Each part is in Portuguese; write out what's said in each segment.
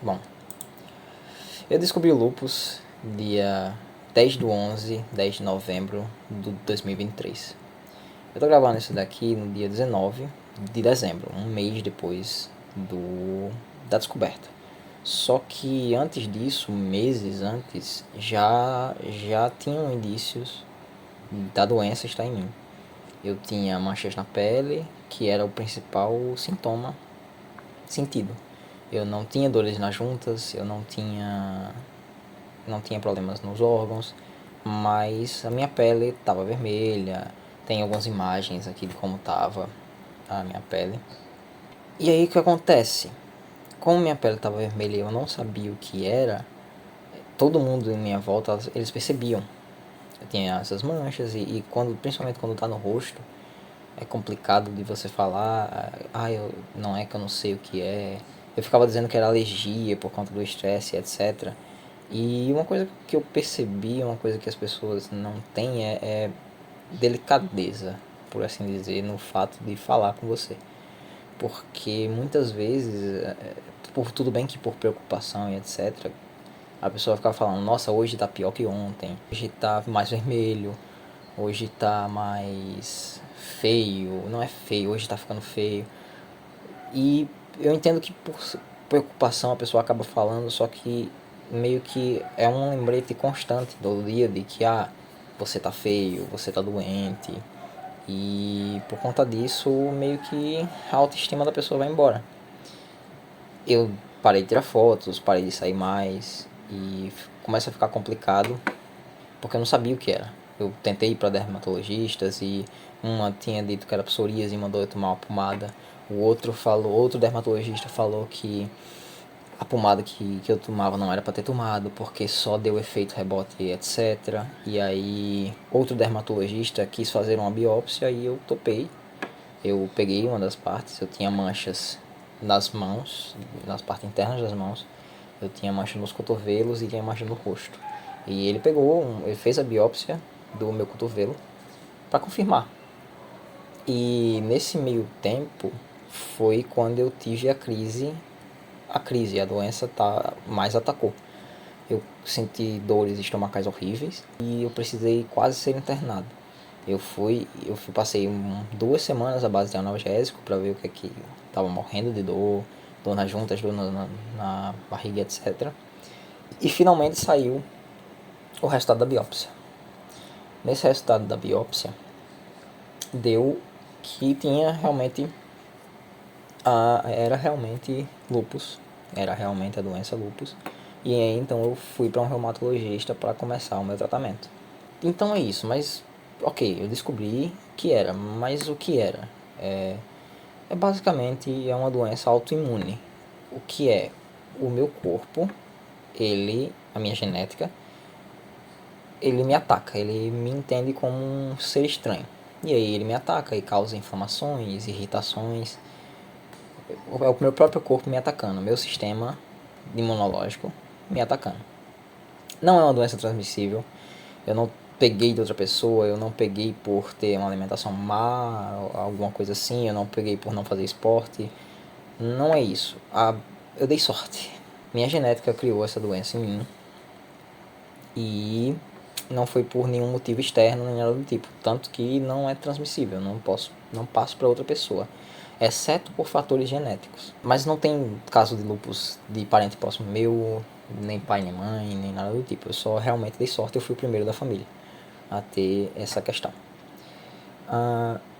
Bom, eu descobri o lupus dia 10 de novembro de 2023. Eu tô gravando isso daqui no dia 19 de dezembro, um mês depois da descoberta. Só que antes disso, meses antes, já tinham indícios da doença estar em mim. Eu tinha manchas na pele, que era o principal sintoma sentido. Eu não tinha dores nas juntas, eu não tinha problemas nos órgãos, mas a minha pele estava vermelha. Tem algumas imagens aqui de como estava a minha pele. E aí o que acontece? Como minha pele estava vermelha e eu não sabia o que era, todo mundo em minha volta, eles percebiam. Eu tinha essas manchas quando, principalmente quando está no rosto, é complicado de você falar, não é que eu não sei o que é. Eu ficava dizendo que era alergia por conta do estresse, etc. E uma coisa que eu percebi, uma coisa que as pessoas não têm é delicadeza, por assim dizer, no fato de falar com você. Porque muitas vezes, por tudo bem que por preocupação e etc., a pessoa ficava falando, nossa, hoje tá pior que ontem, hoje tá mais vermelho, hoje tá mais feio, não é feio, hoje tá ficando feio. E eu entendo que por preocupação a pessoa acaba falando, só que meio que é um lembrete constante do dia de que você tá feio, você tá doente. E por conta disso, meio que a autoestima da pessoa vai embora. Eu parei de tirar fotos, parei de sair mais e começa a ficar complicado porque eu não sabia o que era. Eu tentei ir para dermatologistas e uma tinha dito que era psoríase e mandou eu tomar uma pomada. Outro dermatologista falou que a pomada que eu tomava não era para ter tomado porque só deu efeito rebote e etc. E aí outro dermatologista quis fazer uma biópsia e eu topei. Eu peguei uma das partes, eu tinha manchas nas mãos, nas partes internas das mãos. Eu tinha mancha nos cotovelos e tinha mancha no rosto. E ele fez a biópsia do meu cotovelo para confirmar. E nesse meio tempo foi quando eu tive a doença mais atacou. Eu senti dores estomacais horríveis e eu precisei quase ser internado. Passei 2 semanas à base de analgésico para ver o que é que tava morrendo de dor nas juntas, dor na barriga, etc. E finalmente saiu o resultado da biópsia. Nesse resultado da biópsia, deu que tinha realmente era realmente lupus, era realmente a doença lupus. E aí então eu fui para um reumatologista para começar o meu tratamento. Então é isso, mas ok, eu descobri que era, mas o que era? É basicamente uma doença autoimune. O que é? O meu corpo, a minha genética, ele me ataca, ele me entende como um ser estranho. E aí ele me ataca e causa inflamações, irritações. É o meu próprio corpo me atacando, meu sistema imunológico me atacando. Não é uma doença transmissível. Eu não peguei de outra pessoa, eu não peguei por ter uma alimentação má, alguma coisa assim, eu não peguei por não fazer esporte. Não é isso. Eu dei sorte. Minha genética criou essa doença em mim. E não foi por nenhum motivo externo nem nada do tipo. Tanto que não é transmissível, não passo para outra pessoa. Exceto por fatores genéticos. Mas não tem caso de lupus de parente próximo meu, nem pai nem mãe, nem nada do tipo. Eu só realmente dei sorte, eu fui o primeiro da família a ter essa questão.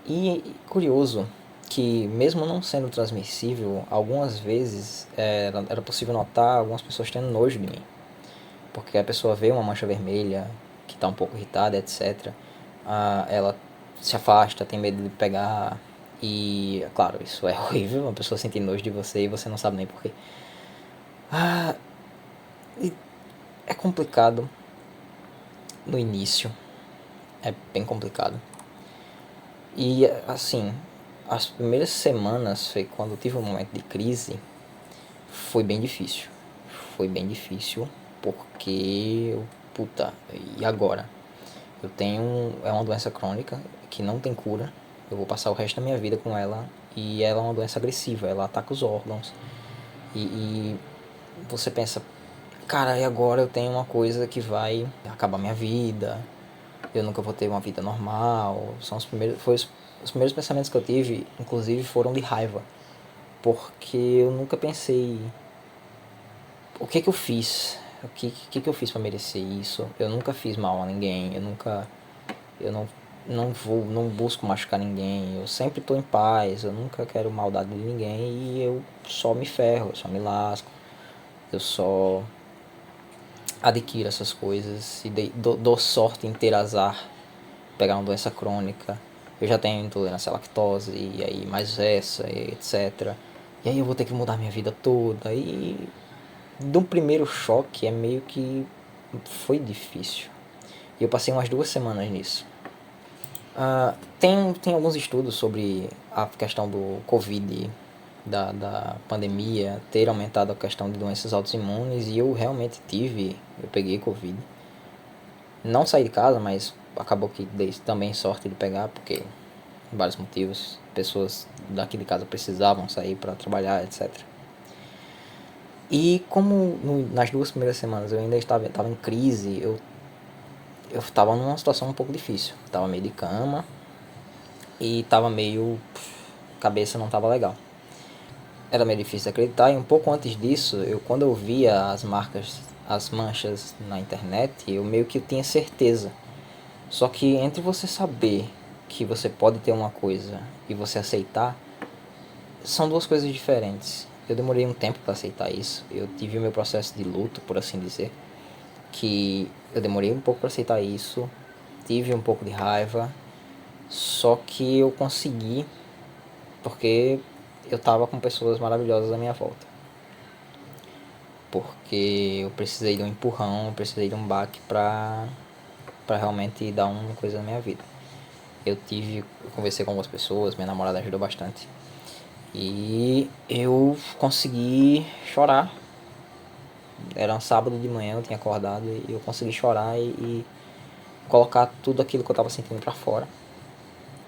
E curioso que mesmo não sendo transmissível, algumas vezes era possível notar algumas pessoas tendo nojo de mim. Porque a pessoa vê uma mancha vermelha que está um pouco irritada, etc. Ela se afasta, tem medo de pegar. E, claro, isso é horrível, uma pessoa sentir nojo de você e você não sabe nem porquê. E é complicado no início, é bem complicado. E, assim, as primeiras semanas foi quando eu tive um momento de crise, foi bem difícil. Foi bem difícil porque, puta, e agora? É uma doença crônica que não tem cura. Eu vou passar o resto da minha vida com ela e ela é uma doença agressiva, ela ataca os órgãos. E você pensa, cara, e agora eu tenho uma coisa que vai acabar minha vida, eu nunca vou ter uma vida normal. Os primeiros pensamentos que eu tive, inclusive, foram de raiva, porque eu nunca pensei o que que eu fiz, o que eu fiz para merecer isso. Eu nunca fiz mal a ninguém, eu não busco machucar ninguém, eu sempre estou em paz, eu nunca quero maldade de ninguém e eu só me ferro, eu só me lasco, eu só adquiro essas coisas e dou sorte em ter azar, pegar uma doença crônica. Eu já tenho intolerância à lactose e aí mais essa, e etc. E aí eu vou ter que mudar minha vida toda e de um primeiro choque é meio que foi difícil. E eu passei umas 2 semanas nisso. Tem alguns estudos sobre a questão do Covid, da pandemia, ter aumentado a questão de doenças autoimunes e eu realmente eu peguei Covid. Não saí de casa, mas acabou que dei também sorte de pegar, porque vários motivos, pessoas daqui de casa precisavam sair para trabalhar, etc. E como nas 2 primeiras semanas eu ainda estava em crise, eu estava numa situação um pouco difícil. Estava meio de cama e estava meio... cabeça não estava legal. Era meio difícil de acreditar e um pouco antes disso, quando eu via as manchas na internet, eu meio que tinha certeza. Só que entre você saber que você pode ter uma coisa e você aceitar, são duas coisas diferentes. Eu demorei um tempo para aceitar isso. Eu tive o meu processo de luto, por assim dizer, que eu demorei um pouco para aceitar isso, tive um pouco de raiva, só que eu consegui porque eu tava com pessoas maravilhosas à minha volta. Porque eu precisei de um empurrão, eu precisei de um baque pra realmente dar uma coisa na minha vida. Eu conversei com algumas pessoas, minha namorada ajudou bastante. E eu consegui chorar. Era um sábado de manhã, eu tinha acordado e eu consegui chorar e colocar tudo aquilo que eu tava sentindo pra fora.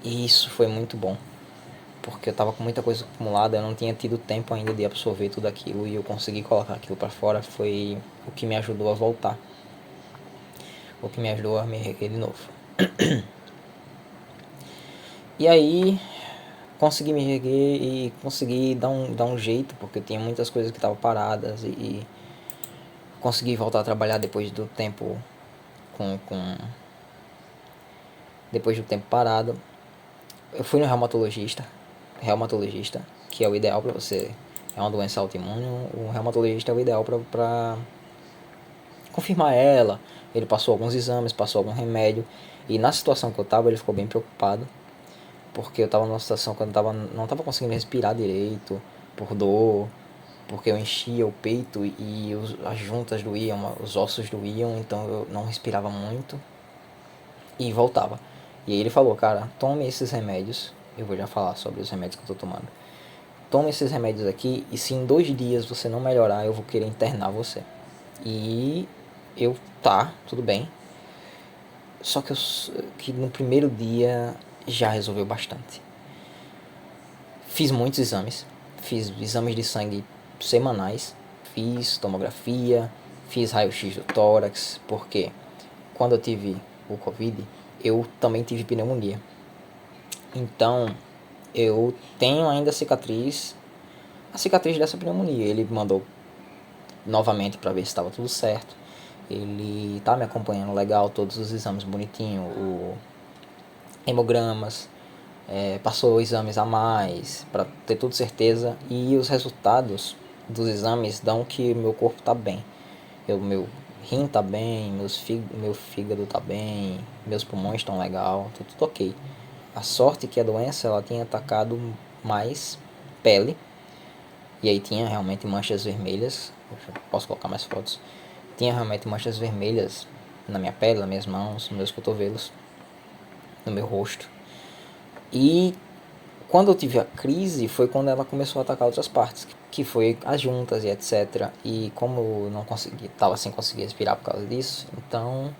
E isso foi muito bom, porque eu tava com muita coisa acumulada, eu não tinha tido tempo ainda de absorver tudo aquilo e eu consegui colocar aquilo pra fora. Foi o que me ajudou a voltar, o que me ajudou a me erguer de novo. E aí consegui me erguer e consegui dar um jeito, porque eu tinha muitas coisas que estavam paradas e consegui voltar a trabalhar depois do tempo depois do tempo parado. Eu fui no reumatologista, que é o ideal para você. É uma doença autoimune, o reumatologista é o ideal para confirmar ela. Ele passou alguns exames, passou algum remédio. E na situação que eu tava, ele ficou bem preocupado. Porque eu tava numa situação que eu não tava conseguindo respirar direito, por dor, porque eu enchia o peito e as juntas doíam, os ossos doíam, então eu não respirava muito e voltava. E aí ele falou, cara, tome esses remédios, eu vou já falar sobre os remédios que eu tô tomando. Tome esses remédios aqui e se em 2 dias você não melhorar, eu vou querer internar você. E tudo bem. Só que no primeiro dia já resolveu bastante. Fiz muitos exames. Fiz exames de sangue semanais. Fiz tomografia. Fiz raio-x do tórax. Porque quando eu tive o Covid, eu também tive pneumonia. Então, eu tenho ainda a cicatriz dessa pneumonia. Ele mandou novamente para ver se estava tudo certo. Ele tá me acompanhando legal, todos os exames bonitinho, o hemogramas, passou exames a mais para ter tudo certeza e os resultados dos exames dão que meu corpo tá bem. Meu rim tá bem, meu fígado tá bem, meus pulmões estão legal, tá tudo ok. A sorte é que a doença ela tinha atacado mais pele e aí tinha realmente manchas vermelhas. Posso colocar mais fotos. Tinha realmente manchas vermelhas na minha pele, nas minhas mãos, nos meus cotovelos, no meu rosto. E quando eu tive a crise foi quando ela começou a atacar outras partes, que foi as juntas e etc. E como eu não consegui, tava sem conseguir respirar por causa disso, então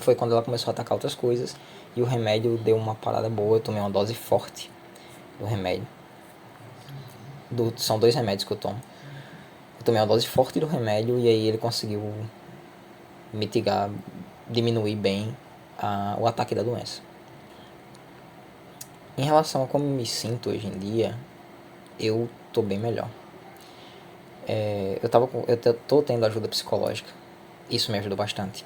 foi quando ela começou a atacar outras coisas e o remédio deu uma parada boa, eu tomei uma dose forte do remédio. São 2 remédios que eu tomo. Eu tomei uma dose forte do remédio e aí ele conseguiu mitigar, diminuir bem o ataque da doença. Em relação a como eu me sinto hoje em dia, eu tô bem melhor. Eu tô tendo ajuda psicológica. Isso me ajudou bastante.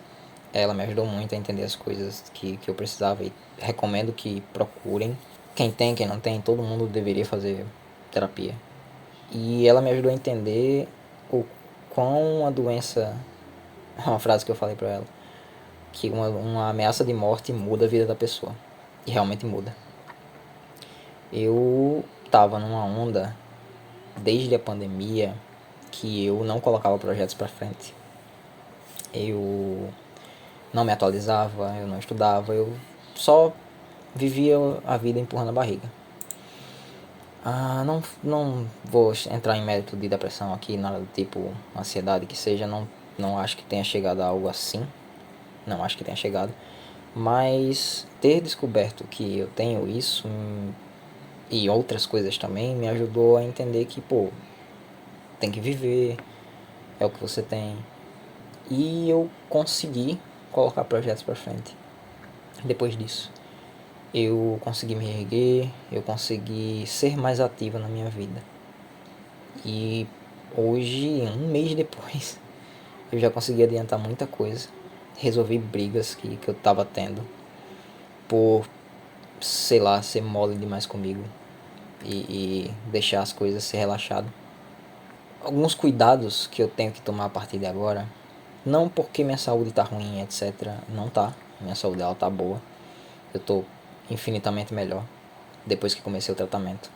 Ela me ajudou muito a entender as coisas que eu precisava e recomendo que procurem. Quem tem, quem não tem, todo mundo deveria fazer terapia. E ela me ajudou a entender o quão a doença... Uma frase que eu falei pra ela. Que uma ameaça de morte muda a vida da pessoa. E realmente muda. Eu tava numa onda, desde a pandemia, que eu não colocava projetos pra frente. Eu não me atualizava, eu não estudava, eu só vivia a vida empurrando a barriga. Não vou entrar em mérito de depressão aqui, nada do tipo ansiedade que seja, não acho que tenha chegado a algo assim, não acho que tenha chegado, mas ter descoberto que eu tenho isso e outras coisas também me ajudou a entender que, pô, tem que viver, é o que você tem, e eu consegui colocar projetos pra frente depois disso. Eu consegui me erguer, eu consegui ser mais ativo na minha vida. E hoje, um mês depois, eu já consegui adiantar muita coisa. Resolvi brigas que eu tava tendo por, sei lá, ser mole demais comigo e deixar as coisas ser relaxado. Alguns cuidados que eu tenho que tomar a partir de agora, não porque minha saúde tá ruim, etc. Não tá, minha saúde ela tá boa. Eu tô infinitamente melhor depois que comecei o tratamento.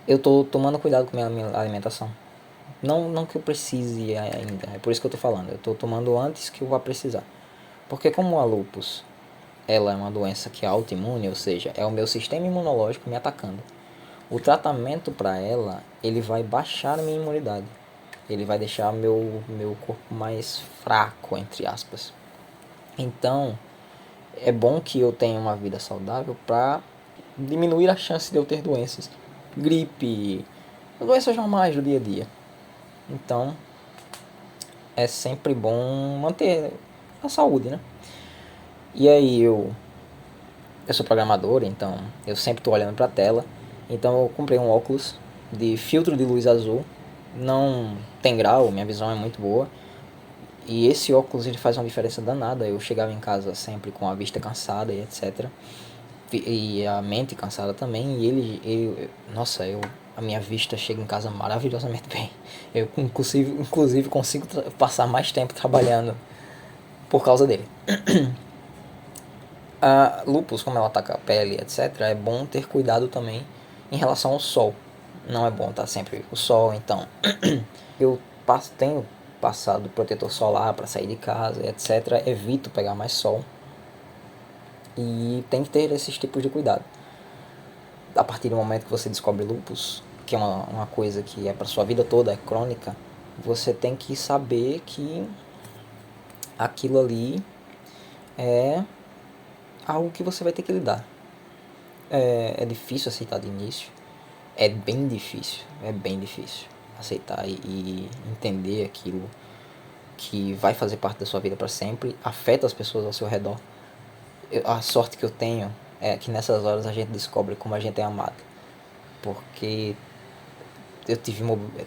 Eu tô tomando cuidado com a minha alimentação. Não que eu precise ainda, é por isso que eu tô falando. Eu tô tomando antes que eu vá precisar. Porque como a lúpus, ela é uma doença que é autoimune, ou seja, é o meu sistema imunológico me atacando. O tratamento para ela, ele vai baixar a minha imunidade. Ele vai deixar meu corpo mais fraco, entre aspas. Então, é bom que eu tenha uma vida saudável para diminuir a chance de eu ter doenças. Gripe, doenças normais do dia a dia. Então, é sempre bom manter a saúde, né? E aí eu sou programador, então eu sempre estou olhando para a tela. Então eu comprei um óculos de filtro de luz azul. Não tem grau, minha visão é muito boa. E esse óculos ele faz uma diferença danada. Eu chegava em casa sempre com a vista cansada e etc. E a mente cansada também. E nossa, a minha vista chega em casa maravilhosamente bem. Eu inclusive consigo passar mais tempo trabalhando por causa dele. A lúpus, como ela ataca a pele, etc., é bom ter cuidado também em relação ao sol. Não é bom estar sempre o sol, então eu tenho passado protetor solar para sair de casa, etc. Evito pegar mais sol e tem que ter esses tipos de cuidado. A partir do momento que você descobre lúpus, que é uma coisa que é para sua vida toda, é crônica, você tem que saber que aquilo ali é algo que você vai ter que lidar. É difícil aceitar de início. É bem difícil aceitar e entender aquilo que vai fazer parte da sua vida para sempre, afeta as pessoas ao seu redor. A sorte que eu tenho é que nessas horas a gente descobre como a gente é amado. Porque eu tive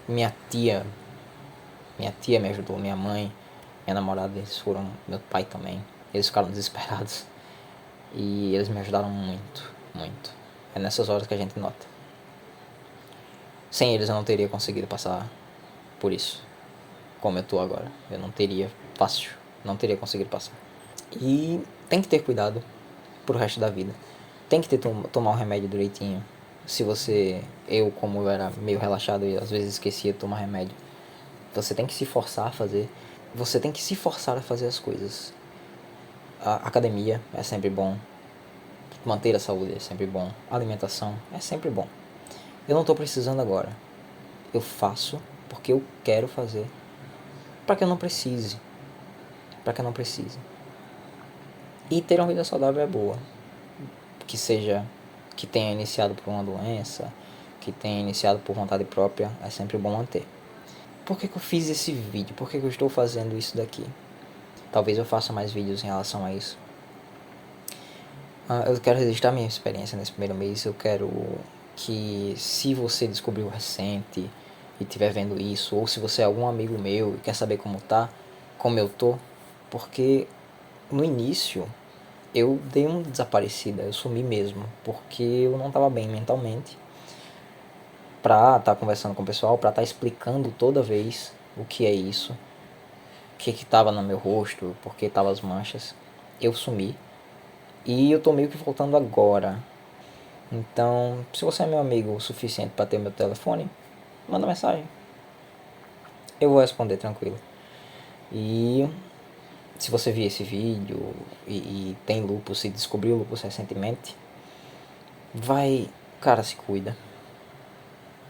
minha tia me ajudou, minha mãe, minha namorada, eles foram, meu pai também. Eles ficaram desesperados e eles me ajudaram muito, muito. É nessas horas que a gente nota. Sem eles eu não teria conseguido passar por isso, como eu tô agora. Eu não teria fácil, não teria conseguido passar. E tem que ter cuidado pro resto da vida. Tem que tomar um remédio direitinho. Se você, como eu era meio relaxado e às vezes esquecia de tomar remédio, você tem que se forçar a fazer. Você tem que se forçar a fazer as coisas. A academia é sempre bom. Manter a saúde é sempre bom. A alimentação é sempre bom. Eu não tô precisando agora. Eu faço porque eu quero fazer. Para que eu não precise. Para que eu não precise. E ter uma vida saudável é boa. Que tenha iniciado por uma doença, que tenha iniciado por vontade própria, é sempre bom manter. por que eu fiz esse vídeo? Por que eu estou fazendo isso daqui? Talvez eu faça mais vídeos em relação a isso. Eu quero registrar minha experiência nesse primeiro mês. Eu quero que, se você descobriu recente e estiver vendo isso, ou se você é algum amigo meu e quer saber como tá, como eu tô, porque no início eu dei uma desaparecida, eu sumi mesmo, porque eu não estava bem mentalmente pra estar conversando com o pessoal, pra estar explicando toda vez o que é isso, o que estava no meu rosto, por que estavam as manchas. Eu sumi e eu tô meio que voltando agora. Então, se você é meu amigo o suficiente para ter meu telefone, manda mensagem. Eu vou responder tranquilo. E se você viu esse vídeo e tem lupus, se descobriu lupus recentemente, vai, cara, se cuida.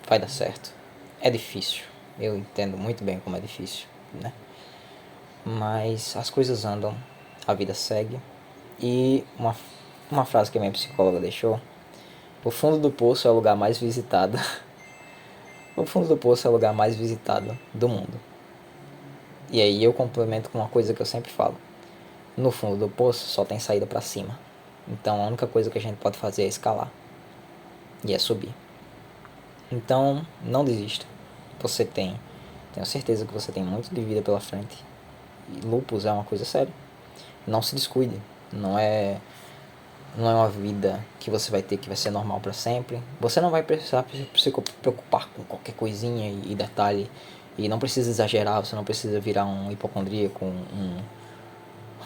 Vai dar certo. É difícil. Eu entendo muito bem como é difícil, né? Mas as coisas andam, a vida segue. E uma frase que a minha psicóloga deixou: o fundo do poço é o lugar mais visitado. O fundo do poço é o lugar mais visitado do mundo. E aí eu complemento com uma coisa que eu sempre falo: no fundo do poço só tem saída para cima. Então a única coisa que a gente pode fazer é escalar. E é subir. Então não desista. Você tenho certeza que você tem muito de vida pela frente. E lupus é uma coisa séria. Não se descuide. Não é uma vida que você vai ter que vai ser normal para sempre. Você não vai precisar se preocupar com qualquer coisinha e detalhe. E não precisa exagerar, você não precisa virar um hipocondríaco, um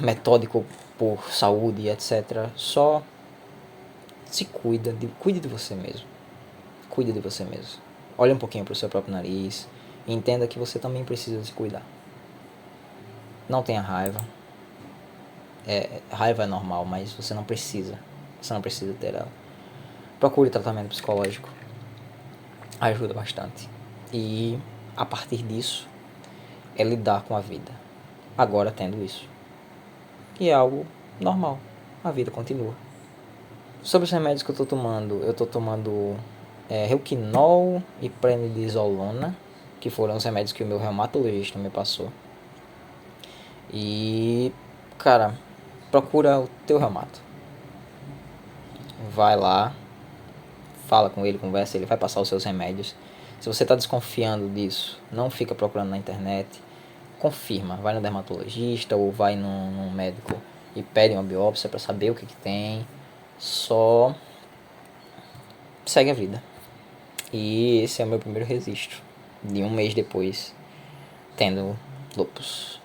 metódico por saúde, etc. Só se cuide de você mesmo. Cuide de você mesmo. Olhe um pouquinho para o seu próprio nariz e entenda que você também precisa se cuidar. Não tenha raiva. Raiva é normal, mas você não precisa. Você não precisa ter ela. Procure tratamento psicológico. Ajuda bastante. E a partir disso é lidar com a vida. Agora tendo isso. E é algo normal. A vida continua. Sobre os remédios que eu tô tomando Rouquinol e Prednisolona, que foram os remédios que o meu reumatologista me passou. E, cara, procura o teu reumato. Vai lá, fala com ele, conversa, ele vai passar os seus remédios. Se você está desconfiando disso, não fica procurando na internet. Confirma, vai no dermatologista ou vai num médico e pede uma biópsia para saber o que tem. Só segue a vida. E esse é o meu primeiro registro, de um mês depois, tendo lupus.